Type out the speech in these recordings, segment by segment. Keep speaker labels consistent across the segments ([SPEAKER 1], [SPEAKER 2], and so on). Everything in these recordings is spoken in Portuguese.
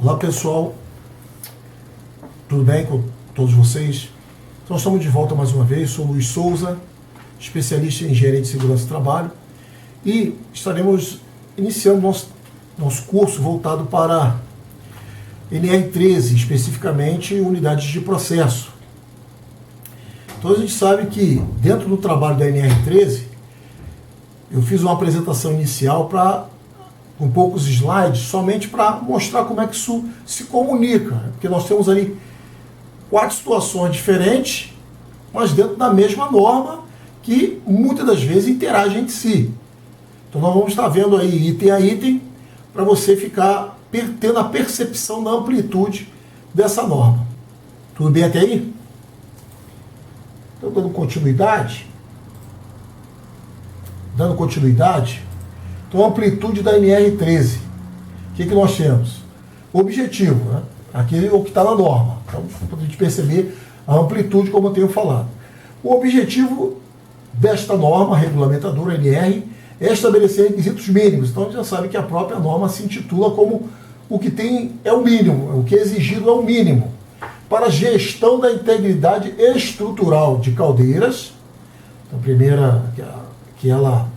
[SPEAKER 1] Olá pessoal, tudo bem com todos vocês? Nós estamos de volta mais uma vez, sou Luiz Souza, especialista em engenharia de segurança do trabalho, e estaremos iniciando nosso curso voltado para NR13, especificamente unidades de processo. Então a gente sabe que dentro do trabalho da NR13, eu fiz uma apresentação inicial com poucos slides, somente para mostrar como é que isso se comunica, porque nós temos ali 4 situações diferentes, mas dentro da mesma norma, que muitas das vezes interagem entre si. Então nós vamos estar vendo aí item a item, para você ficar tendo a percepção da amplitude dessa norma. Tudo bem até aí? Então dando continuidade, então a amplitude da NR13, o que nós temos? O objetivo, né? Aqui é o que está na norma, então para a gente perceber a amplitude, como eu tenho falado. O objetivo desta norma regulamentadora NR é estabelecer requisitos mínimos. Então a gente já sabe que a própria norma se intitula como o que tem é o mínimo, o que é exigido é o mínimo para a gestão da integridade estrutural de caldeiras. Então, a primeira, que ela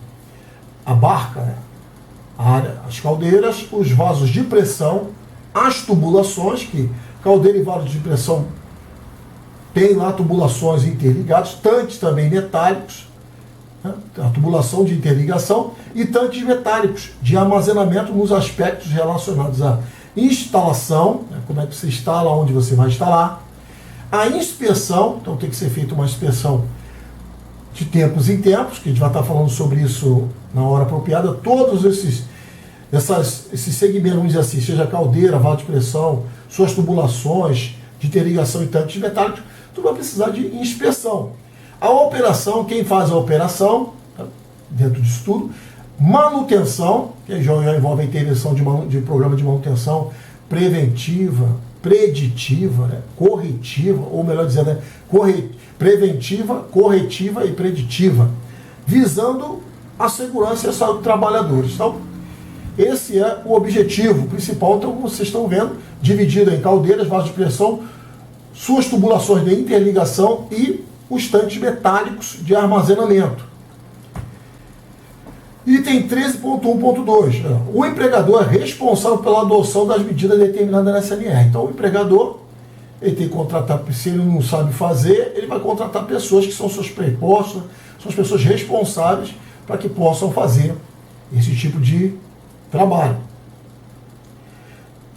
[SPEAKER 1] abarca, né, as caldeiras, os vasos de pressão, as tubulações, que caldeira e vaso de pressão tem lá tubulações interligadas, tanques também metálicos, né, a tubulação de interligação, e tanques metálicos de armazenamento nos aspectos relacionados à instalação, né, como é que você instala, onde você vai instalar, a inspeção, então tem que ser feita uma inspeção de tempos em tempos, que a gente vai estar falando sobre isso na hora apropriada. Todos esses segmentos, vamos dizer assim, seja caldeira, vaso de pressão, suas tubulações de interligação e tanques metálicos, tudo vai precisar de inspeção. A operação, quem faz a operação, dentro disso tudo, manutenção, que já envolve a intervenção de programa de manutenção preventiva, preditiva, né, corretiva, ou melhor dizendo, né, preventiva, corretiva e preditiva, visando a segurança e a saúde dos trabalhadores. Então, esse é o objetivo principal. Então, como vocês estão vendo, dividido em caldeiras, vasos de pressão, suas tubulações de interligação e os tanques metálicos de armazenamento. Item 13.1.2. O empregador é responsável pela adoção das medidas determinadas na SNR. Então, o empregador, ele tem que contratar, se ele não sabe fazer, ele vai contratar pessoas que são seus prepostos, são as pessoas responsáveis para que possam fazer esse tipo de trabalho.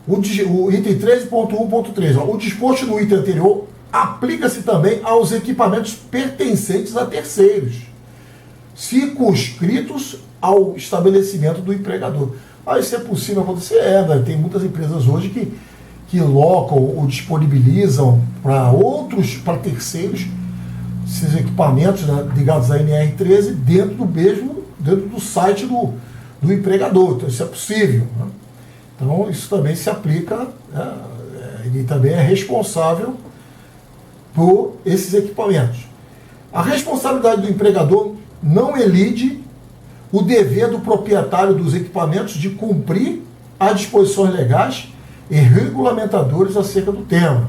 [SPEAKER 1] O item 13.1.3. O disposto no item anterior aplica-se também aos equipamentos pertencentes a terceiros, circunscritos ao estabelecimento do empregador. Isso é possível acontecer? Tem muitas empresas hoje que locam ou disponibilizam para terceiros esses equipamentos, né, ligados à NR13 dentro do site do empregador. Então isso é possível, né? Então isso também se aplica, né, ele também é responsável por esses equipamentos. A responsabilidade do empregador não elide o dever do proprietário dos equipamentos de cumprir as disposições legais e regulamentadoras acerca do tema.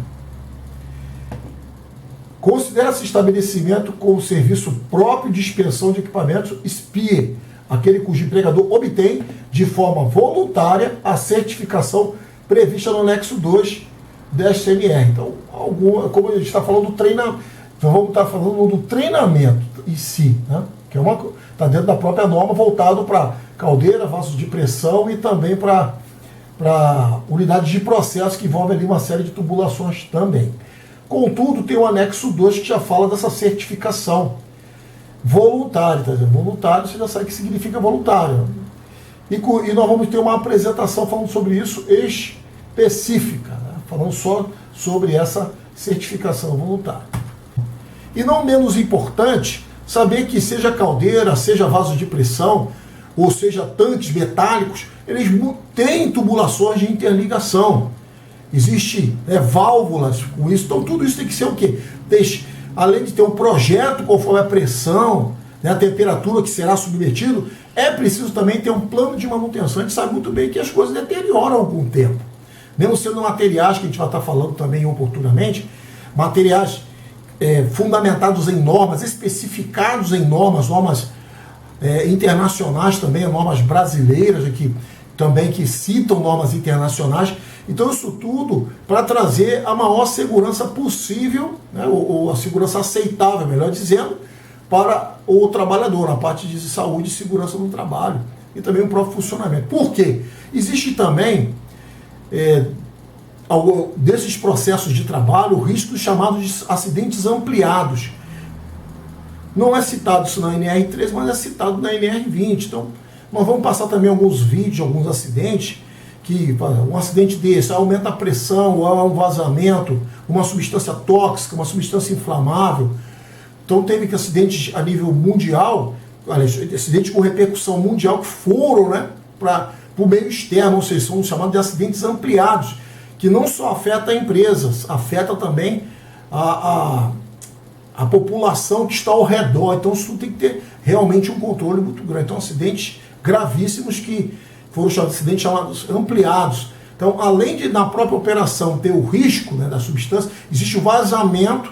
[SPEAKER 1] Considera-se estabelecimento como serviço próprio de inspeção de equipamentos SPIE, aquele cujo empregador obtém de forma voluntária a certificação prevista no anexo 2 da SNR. Então, como a gente está falando do treinamento, então vamos estar falando do treinamento em si, né? Que está dentro da própria norma, voltado para caldeira, vasos de pressão e também para unidades de processo, que envolve ali uma série de tubulações também. Contudo, tem o anexo 2 que já fala dessa certificação voluntária. Tá dizendo? Voluntário, você já sabe o que significa voluntário. E nós vamos ter uma apresentação falando sobre isso específica, né? Falando só sobre essa certificação voluntária. E não menos importante, saber que seja caldeira, seja vaso de pressão, ou seja tanques metálicos, eles têm tubulações de interligação. Existe, né, válvulas com isso. Então tudo isso tem que ser o quê? Além de ter um projeto conforme a pressão, né, a temperatura que será submetido, é preciso também ter um plano de manutenção. A gente sabe muito bem que as coisas deterioram com o tempo. mesmo sendo materiais que a gente vai estar falando também oportunamente, materiais fundamentados em normas, especificados em normas internacionais também, normas brasileiras aqui, também que citam normas internacionais. Então isso tudo para trazer a maior segurança possível, né, ou a segurança aceitável, melhor dizendo, para o trabalhador, na parte de saúde e segurança no trabalho, e também o próprio funcionamento. Por quê? Existe também, desses processos de trabalho, o risco dos chamados de acidentes ampliados. Não é citado isso na NR13, mas é citado na NR20. Então, nós vamos passar também alguns vídeos, alguns acidentes, que um acidente desse aumenta a pressão, ou há um vazamento, uma substância tóxica, uma substância inflamável. Então, teve acidentes a nível mundial, acidentes com repercussão mundial que foram, né, para o meio externo, ou seja, são chamados de acidentes ampliados, que não só afeta empresas, afeta também a população que está ao redor. Então isso tem que ter realmente um controle muito grande. Então acidentes gravíssimos que foram acidentes chamados ampliados. Então, além de na própria operação ter o risco, né, da substância, existe o vazamento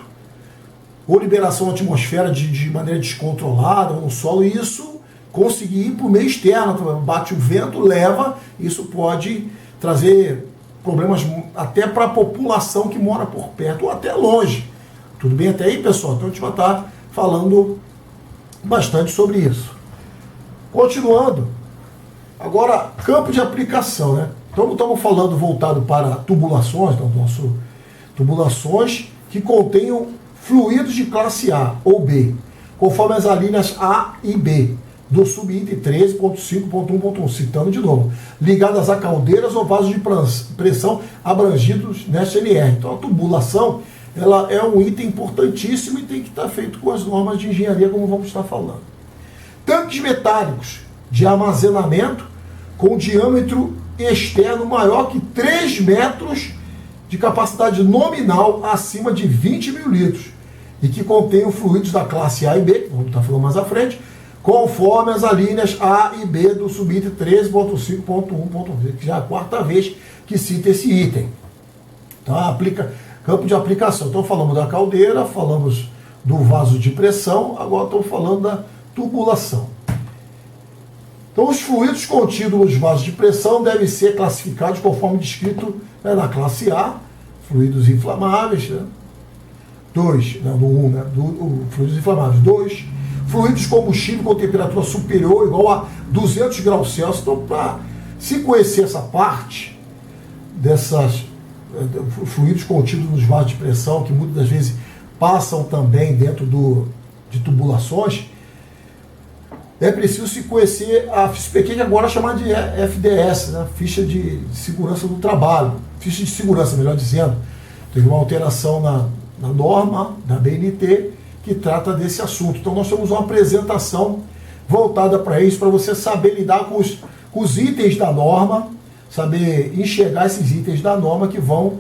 [SPEAKER 1] ou liberação na atmosfera de maneira descontrolada ou no solo, e isso conseguir ir para o meio externo, bate o vento, leva, isso pode trazer problemas até para a população que mora por perto, ou até longe. Tudo bem até aí, pessoal? Então a gente vai estar falando bastante sobre isso. Continuando, agora, campo de aplicação, né? Então estamos falando voltado para tubulações, então, tubulações que contenham fluidos de classe A ou B, conforme as alíneas A e B, do subitem 13.5.1.1, citando de novo, ligadas a caldeiras ou vasos de pressão abrangidos nesta NR. Então a tubulação, ela é um item importantíssimo e tem que estar feito com as normas de engenharia, como vamos estar falando. Tanques metálicos de armazenamento com diâmetro externo maior que 3 metros de capacidade nominal acima de 20 mil litros e que contenham fluidos da classe A e B, que vamos estar falando mais à frente, conforme as alíneas A e B do subitem 13.5.1.1, que já é a 4ª vez que cita esse item. Então, campo de aplicação. Então, falamos da caldeira, falamos do vaso de pressão, agora estou falando da tubulação. Então, os fluidos contidos nos vasos de pressão devem ser classificados conforme descrito, né, na classe A, fluidos inflamáveis, né? 2, no 1, né, fluidos inflamáveis. 2, fluidos de combustível com temperatura superior ou igual a 200 graus Celsius. Então, para se conhecer essa parte dessas fluidos contidos nos vasos de pressão, que muitas das vezes passam também dentro de tubulações, é preciso se conhecer a FISPQ, que agora é chamada de FDS, né? Ficha de Segurança do Trabalho. Ficha de Segurança, melhor dizendo. Teve uma alteração na norma da BNT que trata desse assunto. Então nós temos uma apresentação voltada para isso, para você saber lidar com os itens da norma, saber enxergar esses itens da norma que vão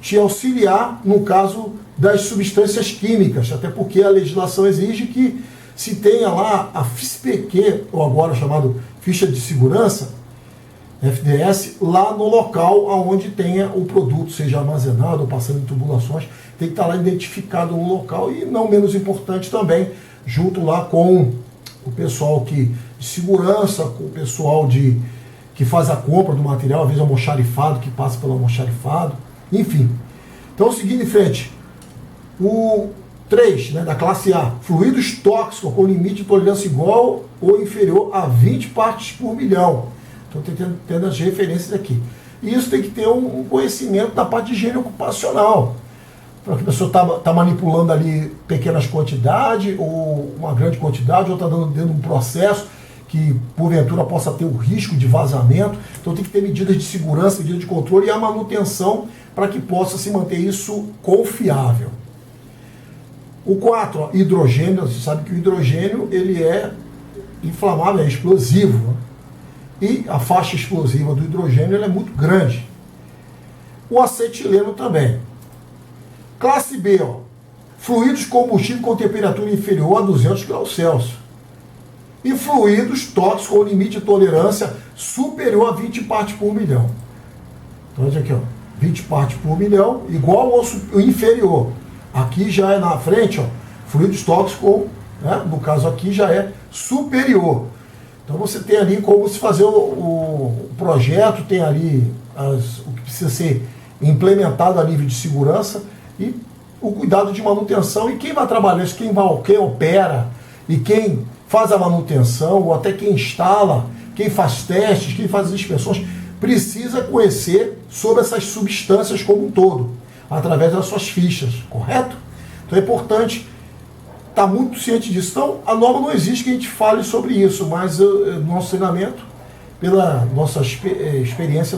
[SPEAKER 1] te auxiliar no caso das substâncias químicas, até porque a legislação exige que se tenha lá a FISPQ, ou agora chamado Ficha de Segurança, FDS, lá no local onde tenha o produto, seja armazenado ou passando em tubulações, tem que estar lá identificado no local, e não menos importante também, junto lá com o pessoal de segurança, com o pessoal que faz a compra do material, às vezes é almoxarifado, que passa pelo almoxarifado, enfim. Então, seguindo em frente, o 3, né, da classe A, fluidos tóxicos com limite de tolerância igual ou inferior a 20 partes por milhão. Então, tendo as referências aqui. E isso tem que ter um conhecimento da parte de higiene ocupacional. Para que a pessoa está manipulando ali pequenas quantidades, ou uma grande quantidade, ou está dando dentro de um processo que, porventura, possa ter o risco de vazamento. Então, tem que ter medidas de segurança, medidas de controle e a manutenção para que possa se manter isso confiável. O 4, ó, hidrogênio. Você sabe que o hidrogênio ele é inflamável, é explosivo, né? E a faixa explosiva do hidrogênio ela é muito grande. O acetileno também. Classe B, ó, fluidos de combustível com temperatura inferior a 200 graus Celsius. E fluidos tóxicos com limite de tolerância superior a 20 partes por milhão. Então, olha aqui, ó. 20 partes por milhão, igual ao inferior. Aqui já é na frente, ó, fluidos tóxicos, né? No caso aqui já é superior. Então você tem ali como se fazer o projeto, tem ali o que precisa ser implementado a nível de segurança e o cuidado de manutenção. E quem vai trabalhar isso, quem opera e quem faz a manutenção, ou até quem instala, quem faz testes, quem faz as inspeções, precisa conhecer sobre essas substâncias como um todo, através das suas fichas, correto? Então é importante estar muito ciente disso. Então, a norma não existe que a gente fale sobre isso, mas no nosso treinamento, pela nossa experiência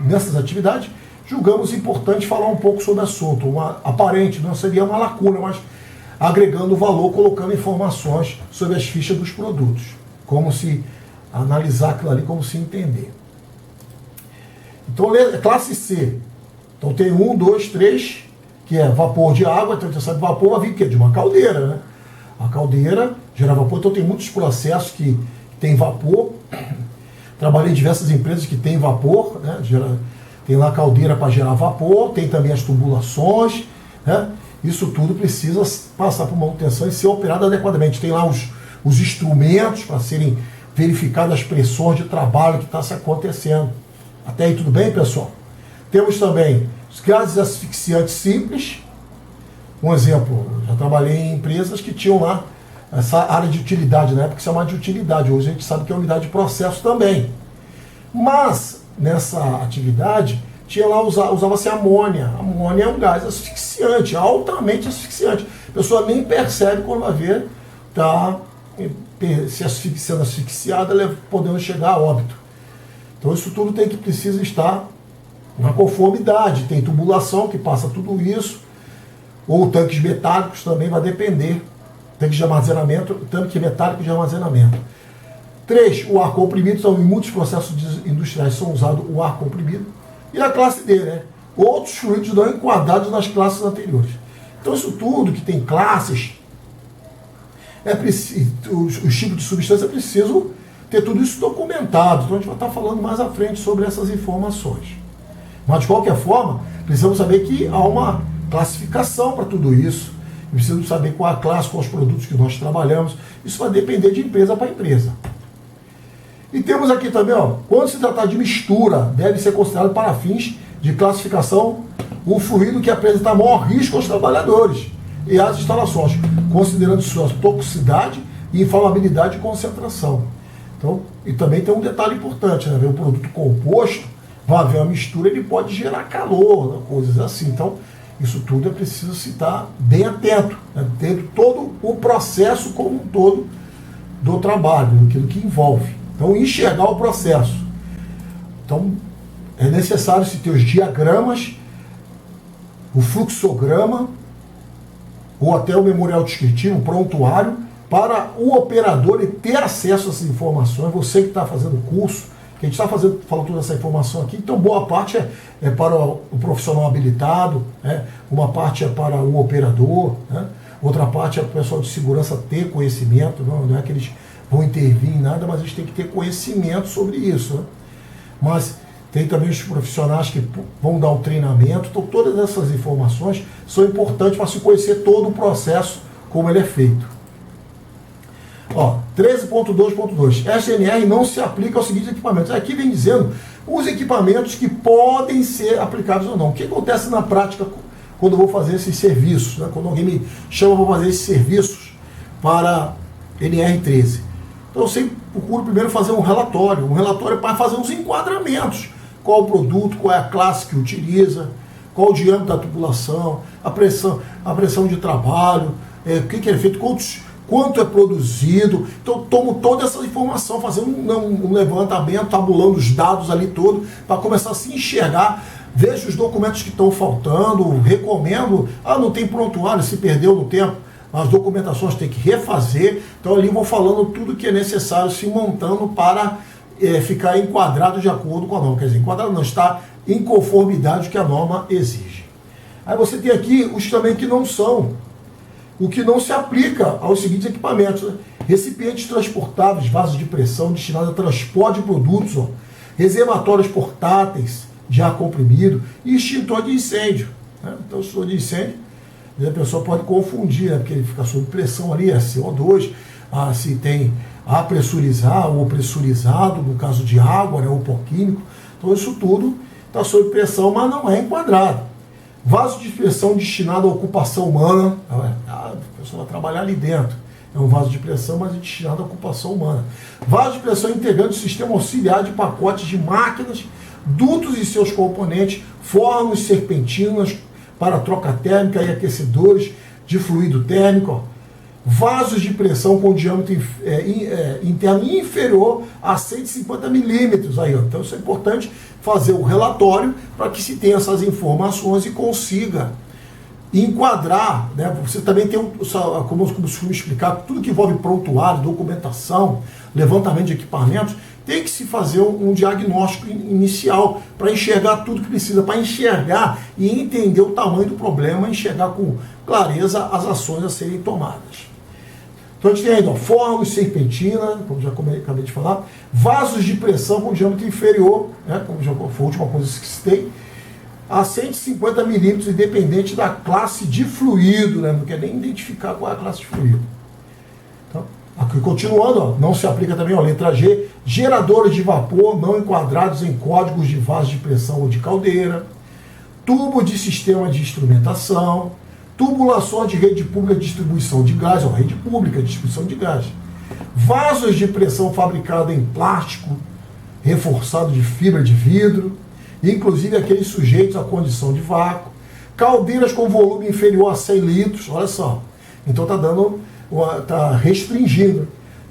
[SPEAKER 1] nessas atividades, julgamos importante falar um pouco sobre o assunto. Aparente, não seria uma lacuna, mas agregando valor, colocando informações sobre as fichas dos produtos. Como se analisar aquilo ali, como se entender. Então, classe C. Então tem 1, 2, 3, que é vapor de água. Então você sabe, vapor vai vir o quê? De uma caldeira, né? A caldeira gera vapor, então tem muitos processos que tem vapor. Trabalhei em diversas empresas que tem vapor, né? Tem lá a caldeira para gerar vapor, tem também as tubulações, né? Isso tudo precisa passar por manutenção e ser operado adequadamente. Tem lá os instrumentos para serem verificadas as pressões de trabalho que está se acontecendo. Até aí tudo bem, pessoal? Temos também os gases asfixiantes simples. Um exemplo, já trabalhei em empresas que tinham lá essa área de utilidade, na época se chamava de utilidade, hoje a gente sabe que é unidade de processo também. Mas, nessa atividade, tinha lá, usava-se amônia. Amônia é um gás asfixiante, altamente asfixiante. A pessoa nem percebe quando vai ver, está sendo asfixiada, podendo chegar a óbito. Então isso tudo precisa estar na conformidade. Tem tubulação que passa tudo isso, ou tanques metálicos também, vai depender. Tanque de armazenamento, tanque metálico de armazenamento. 3, o ar comprimido. Então, em muitos processos industriais são usados o ar comprimido. E a classe D, né? Outros fluidos não enquadrados nas classes anteriores. Então isso tudo que tem classes, os tipos de substância precisam ter tudo isso documentado. Então a gente vai estar falando mais à frente sobre essas informações. Mas de qualquer forma, precisamos saber que há uma classificação para tudo isso. Precisamos saber qual a classe, quais os produtos que nós trabalhamos. Isso vai depender de empresa para empresa. E temos aqui também, ó, quando se tratar de mistura, deve ser considerado para fins de classificação o fluido que apresenta maior risco aos trabalhadores e às instalações, considerando sua toxicidade e inflamabilidade e concentração. Então, e também tem um detalhe importante, né? O produto composto, vai haver uma mistura, ele pode gerar calor, né? Coisas assim. Então, isso tudo é preciso se estar bem atento, né? Dentro de todo o processo como um todo do trabalho, daquilo que envolve. Então, enxergar o processo. Então, é necessário se ter os diagramas, o fluxograma, ou até o memorial descritivo, o prontuário, para o operador e ter acesso a essas informações. Você que está fazendo o curso, que a gente está falando toda essa informação aqui, então boa parte é para o profissional habilitado, né? Uma parte é para o operador, né? Outra parte é para o pessoal de segurança ter conhecimento, não é que eles vão intervir em nada, mas eles têm que ter conhecimento sobre isso, né? Mas tem também os profissionais que vão dar o treinamento. Então todas essas informações são importantes para se conhecer todo o processo, como ele é feito. Ó, 13.2.2, SNR não se aplica aos seguintes equipamentos. Aqui vem dizendo os equipamentos que podem ser aplicados ou não. O que acontece na prática quando eu vou fazer esses serviços, né? Quando alguém me chama para fazer esses serviços para NR13. Então eu sempre procuro primeiro fazer um relatório para fazer uns enquadramentos. Qual o produto, qual é a classe que utiliza, qual o diâmetro da tubulação, a pressão de trabalho, o que é feito, quanto é produzido. Então tomo toda essa informação, fazendo um levantamento, tabulando os dados ali todo, para começar a se enxergar, vejo os documentos que estão faltando, recomendo, não tem prontuário, se perdeu no tempo, as documentações tem que refazer. Então ali vou falando tudo que é necessário, se montando para ficar enquadrado de acordo com a norma. Quer dizer, enquadrado não, está em conformidade com o que a norma exige. Aí você tem aqui os também que não são, o que não se aplica aos seguintes equipamentos, né? Recipientes transportáveis, vasos de pressão destinados a transporte de produtos, reservatórios portáteis, de ar comprimido e extintor de incêndio. Né? Então, extintor de incêndio, a pessoa pode confundir, né? Porque ele fica sob pressão ali, é CO2, se tem a pressurizar ou pressurizado, no caso de água, né? Ou pó químico. Então, isso tudo está sob pressão, mas não é enquadrado. Vaso de pressão destinado à ocupação humana, a pessoa vai trabalhar ali dentro. É um vaso de pressão, mas é destinado à ocupação humana. Vaso de pressão integrante do sistema auxiliar de pacotes de máquinas, dutos e seus componentes, fornos, serpentinas para troca térmica e aquecedores de fluido térmico. Ó. Vasos de pressão com diâmetro interno inferior a 150 milímetros. Aí, ó. Então isso é importante fazer o relatório para que se tenha essas informações e consiga enquadrar, né? Você também tem, como eu costumo explicar, tudo que envolve prontuário, documentação, levantamento de equipamentos, tem que se fazer um diagnóstico inicial para enxergar tudo que precisa, para enxergar e entender o tamanho do problema, enxergar com clareza as ações a serem tomadas. Então a gente tem ainda fornos, serpentina, como já acabei de falar, vasos de pressão com diâmetro inferior, né? Como já foi a última coisa que citei, a 150 milímetros, independente da classe de fluido, né? Não quer nem identificar qual é a classe de fluido. Então, aqui continuando, ó, não se aplica também, ó, letra G, geradores de vapor não enquadrados em códigos de vaso de pressão ou de caldeira, tubo de sistema de instrumentação, tubulações de rede pública de distribuição de gás, ó, rede pública de distribuição de gás, vasos de pressão fabricados em plástico, reforçado de fibra de vidro, inclusive aqueles sujeitos à condição de vácuo, caldeiras com volume inferior a 100 litros, olha só, então está restringindo,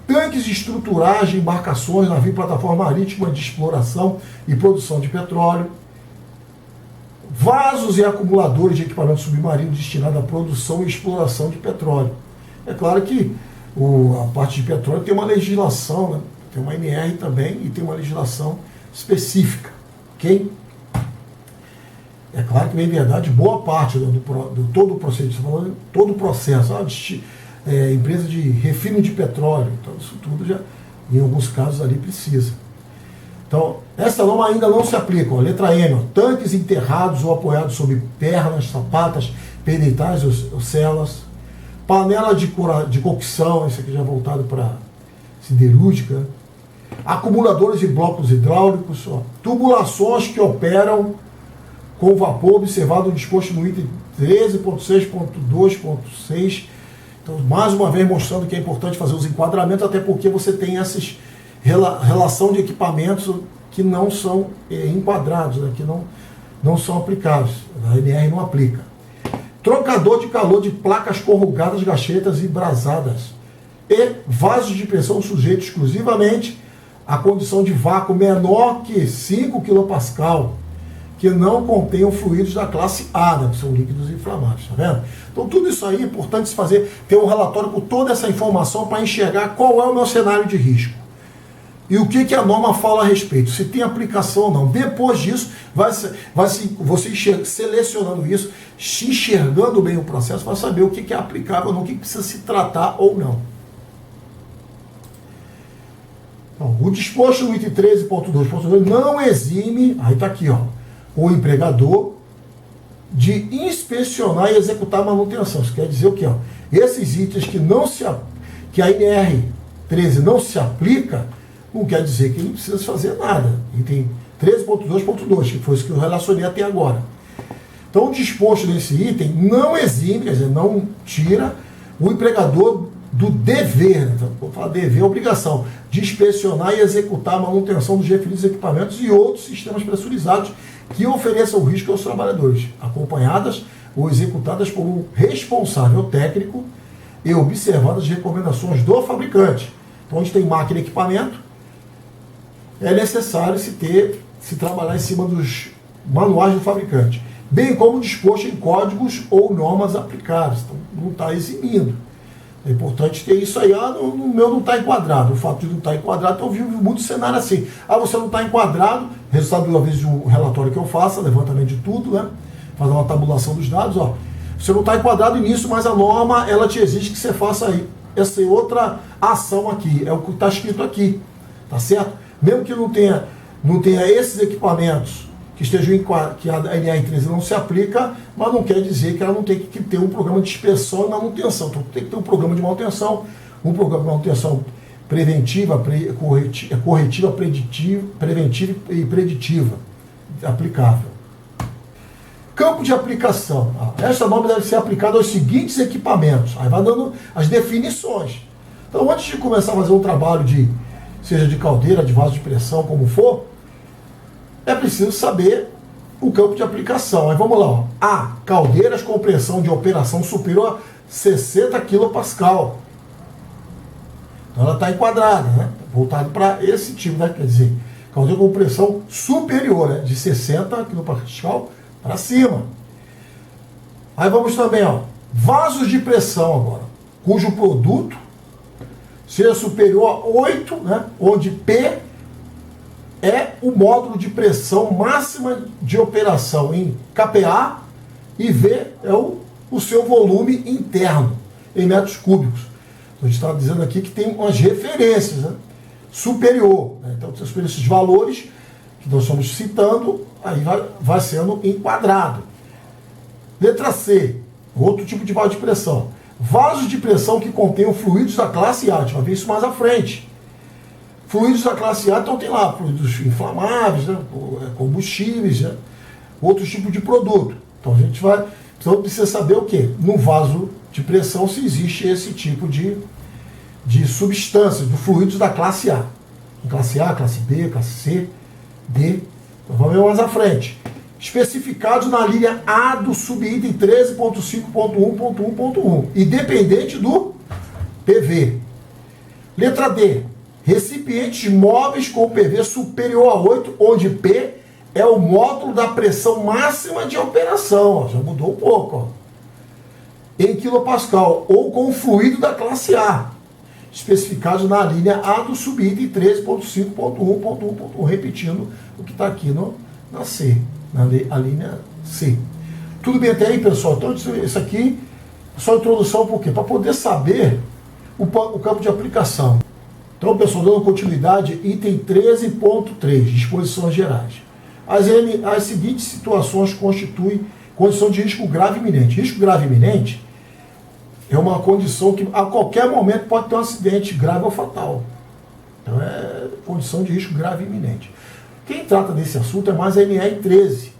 [SPEAKER 1] tanques estruturais de embarcações, navio e plataforma marítima de exploração e produção de petróleo, vasos e acumuladores de equipamentos submarinos destinados à produção e exploração de petróleo. É claro que a parte de petróleo tem uma legislação, né? Tem uma ANR também e tem uma legislação específica. Ok? É claro que, na verdade, boa parte do todo o processo, todo o processo, empresa de refino de petróleo, então isso tudo já, em alguns casos ali precisa. Então, essa norma ainda não se aplica. Ó, letra M, ó, tanques enterrados ou apoiados sobre pernas, sapatas, pedestais ou celas, panela de cocção, isso aqui já voltado para siderúrgica, acumuladores de blocos hidráulicos, ó, tubulações que operam com vapor, observado disposto no item 13.6.2.6. Então, mais uma vez mostrando que é importante fazer os enquadramentos, até porque você tem essas relação de equipamentos que não são enquadrados, né, que não são aplicados. A ANR não aplica. Trocador de calor de placas corrugadas, gachetas e brasadas. E vasos de pressão sujeitos exclusivamente à condição de vácuo menor que 5 kPa, que não contenham fluidos da classe A, né, que são líquidos inflamáveis, tá vendo? Então tudo isso aí é importante se fazer, ter um relatório com toda essa informação para enxergar qual é o meu cenário de risco. E o que a norma fala a respeito, se tem aplicação ou não. Depois disso, você selecionando isso, enxergando bem o processo, vai saber o que é aplicável ou não, o que precisa se tratar ou não. Então, o disposto no item 13.2.2 não exime, aí está aqui, ó, o empregador de inspecionar e executar a manutenção. Isso quer dizer o quê? Ó? Esses itens que a NR 13 não se aplica, não quer dizer que ele não precisa fazer nada. Item 13.2.2, que foi isso que eu relacionei até agora. Então, o disposto nesse item não exime, quer dizer, não tira o empregador do dever, então, vou falar dever, obrigação, de inspecionar e executar a manutenção dos referidos equipamentos e outros sistemas pressurizados que ofereçam risco aos trabalhadores, acompanhadas ou executadas por um responsável técnico e observadas as recomendações do fabricante. Então, onde tem máquina e equipamento, é necessário se trabalhar em cima dos manuais do fabricante, bem como disposto em códigos ou normas aplicadas. Então, não está eximindo. É importante ter isso aí. No meu não está enquadrado. O fato de não estar enquadrado, então eu vivo muito cenário assim. Você não está enquadrado, resultado uma vez de um relatório que eu faça, levantamento de tudo, né? Fazer uma tabulação dos dados, ó. Você não está enquadrado nisso, mas a norma, ela te exige que você faça aí essa outra ação aqui. É o que está escrito aqui. Tá certo? Mesmo que não tenha esses equipamentos que que a NR13 não se aplica, mas não quer dizer que ela não tem que ter um programa de inspeção e manutenção. Então tem que ter um programa de manutenção, um programa de manutenção preventiva, corretiva, preventiva e preditiva, aplicável. Campo de aplicação. Esta norma deve ser aplicada aos seguintes equipamentos. Aí vai dando as definições. Então, antes de começar a fazer um trabalho seja de caldeira, de vaso de pressão, como for, é preciso saber o campo de aplicação. Aí vamos lá. Ó. A. Caldeiras com pressão de operação superior a 60 kPa. Então ela está enquadrada, né? Voltado para esse tipo, né? Quer dizer, caldeira com pressão superior, né? De 60 kPa para cima. Aí vamos também, ó, vasos de pressão agora, cujo produto seja superior a 8, né? Onde P é o módulo de pressão máxima de operação em kPa e V é o seu volume interno em metros cúbicos. Então, a gente está dizendo aqui que tem umas referências, né? Superior. Né? Então, esses valores que nós estamos citando, aí vai sendo enquadrado. Letra C, outro tipo de vaso de pressão. Vasos de pressão que contenham fluidos da classe A. A gente vai ver isso mais à frente. Fluidos da classe A, então tem lá fluidos inflamáveis, né? Combustíveis, né? Outro tipo de produto. Então a gente vai... Então precisa saber o quê? No vaso de pressão se existe esse tipo de substâncias, de fluidos da classe A. Classe A, classe B, classe C, D. Então vamos ver mais à frente. Especificados na linha A do subitem 13.5.1.1.1, independente do PV. Letra D. Recipientes móveis com PV superior a 8, onde P é o módulo da pressão máxima de operação. Ó, já mudou um pouco. Ó. Em quilopascal, ou com fluido da classe A. Especificados na linha A do subitem 13.5.1.1.1, repetindo o que está aqui na C, a linha C. Tudo bem até aí, pessoal? Então, isso aqui é só introdução, por quê? Para poder saber o campo de aplicação. Então, pessoal, dando continuidade, item 13.3, disposições gerais. As seguintes situações constituem condição de risco grave iminente. Risco grave iminente é uma condição que a qualquer momento pode ter um acidente grave ou fatal. Então é condição de risco grave iminente. Quem trata desse assunto é mais a NR13.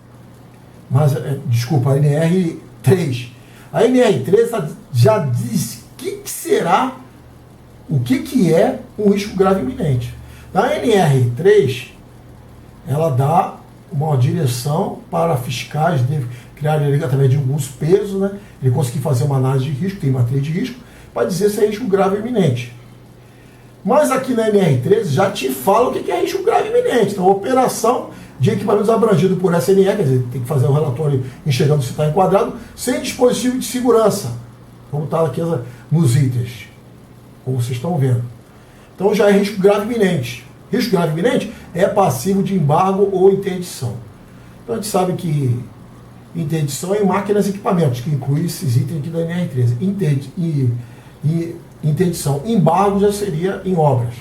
[SPEAKER 1] Desculpa, a NR3. A NR3 já diz o que é um risco grave iminente. Na NR3, ela dá uma direção para fiscais criarem através de alguns pesos, né? Ele conseguir fazer uma análise de risco, tem matriz de risco, para dizer se é risco grave iminente. Mas aqui na NR13 já te fala o que é risco grave iminente. Então, operação de equipamentos abrangido por essa NR, quer dizer, tem que fazer um relatório enxergando se está enquadrado, sem dispositivo de segurança, como está aqui nos itens, como vocês estão vendo. Então já é risco grave iminente. Risco grave iminente é passivo de embargo ou interdição. Então a gente sabe que interdição é em máquinas e equipamentos, que inclui esses itens aqui da NR13. Interdição. Embargo já seria em obras.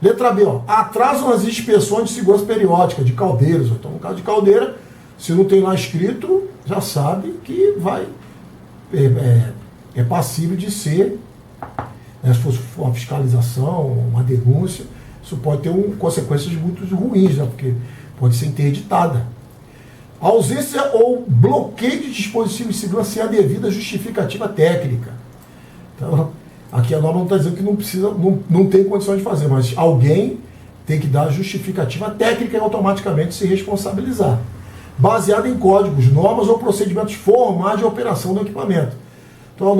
[SPEAKER 1] Letra B, ó, atraso nas inspeções de segurança periódica de caldeiras. Então, no caso de caldeira, se não tem lá escrito, já sabe que é passível de ser, né, se fosse uma fiscalização, uma denúncia, isso pode ter consequências muito ruins, né, porque pode ser interditada. Ausência ou bloqueio de dispositivo de segurança sem a devida justificativa técnica. Então, aqui a norma não está dizendo que não tem condição de fazer, mas alguém tem que dar justificativa técnica e automaticamente se responsabilizar. Baseada em códigos, normas ou procedimentos formais de operação do equipamento. Então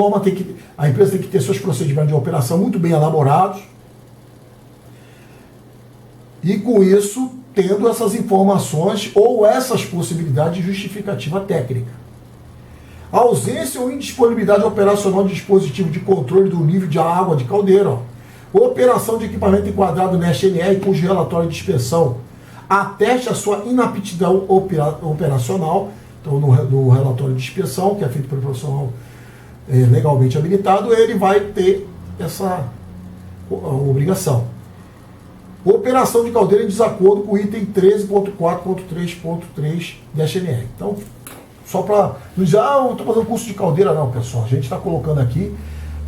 [SPEAKER 1] a empresa tem que ter seus procedimentos de operação muito bem elaborados e com isso tendo essas informações ou essas possibilidades de justificativa técnica. A ausência ou indisponibilidade operacional de dispositivo de controle do nível de água de caldeira. Operação de equipamento enquadrado nesta NR cujo relatório de inspeção ateste a sua inaptidão operacional. Então, no relatório de inspeção, que é feito pelo profissional legalmente habilitado, ele vai ter essa obrigação. Operação de caldeira em desacordo com o item 13.4.3.3 da SNR. Então, só para não dizer, eu estou fazendo curso de caldeira, não, pessoal. A gente está colocando aqui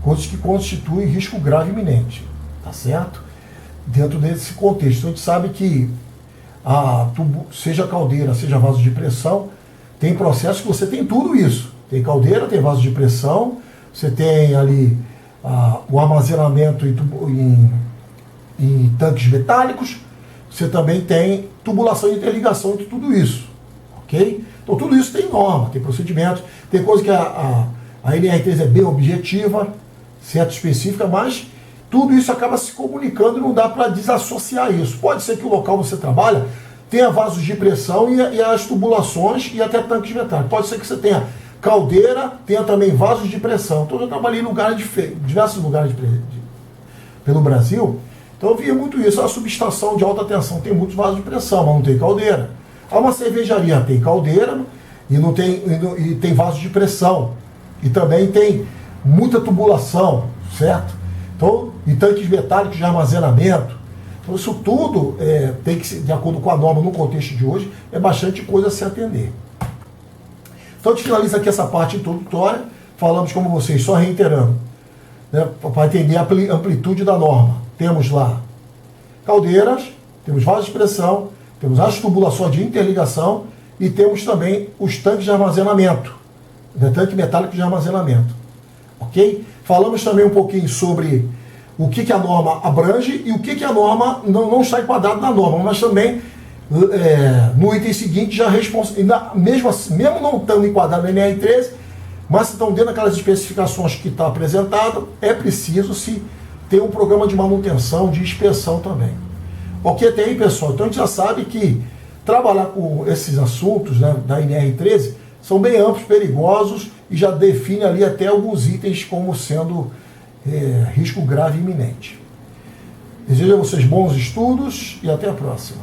[SPEAKER 1] coisas que constituem risco grave iminente, tá certo? Dentro desse contexto. Então, a gente sabe que seja caldeira, seja vaso de pressão, tem processo que você tem tudo isso. Tem caldeira, tem vaso de pressão, você tem ali o armazenamento em tanques metálicos, você também tem tubulação e interligação entre tudo isso, ok? Então tudo isso tem norma, tem procedimentos, tem coisa que a NR3 é bem objetiva, certo, específica, mas tudo isso acaba se comunicando e não dá para desassociar isso. Pode ser que o local onde você trabalha tenha vasos de pressão e as tubulações e até tanques metálicos. Pode ser que você tenha caldeira, tenha também vasos de pressão. Então eu trabalhei em diversos lugares pelo Brasil. Então eu via muito isso. A subestação de alta tensão tem muitos vasos de pressão, mas não tem caldeira. Há uma cervejaria, tem caldeira e tem vasos de pressão. E também tem muita tubulação, certo? Então, e tanques metálicos de armazenamento. Então isso tudo tem que ser, de acordo com a norma no contexto de hoje, é bastante coisa a se atender. Então a gente finaliza aqui essa parte introdutória. Falamos, como vocês, só reiterando, né, para entender a amplitude da norma. Temos lá caldeiras, temos vasos de pressão, temos as tubulações de interligação e temos também os tanques de armazenamento, né, tanque metálico de armazenamento. Ok? Falamos também um pouquinho sobre o que a norma abrange e o que a norma não está enquadrado na norma, mas também no item seguinte já mesmo não estando enquadrado na NR13, mas se estão dentro daquelas especificações que está apresentado, é preciso se ter um programa de manutenção, de inspeção também. Ok, até aí, pessoal? Então a gente já sabe que trabalhar com esses assuntos, né, da NR13 são bem amplos, perigosos e já define ali até alguns itens como sendo risco grave iminente. Desejo a vocês bons estudos e até a próxima.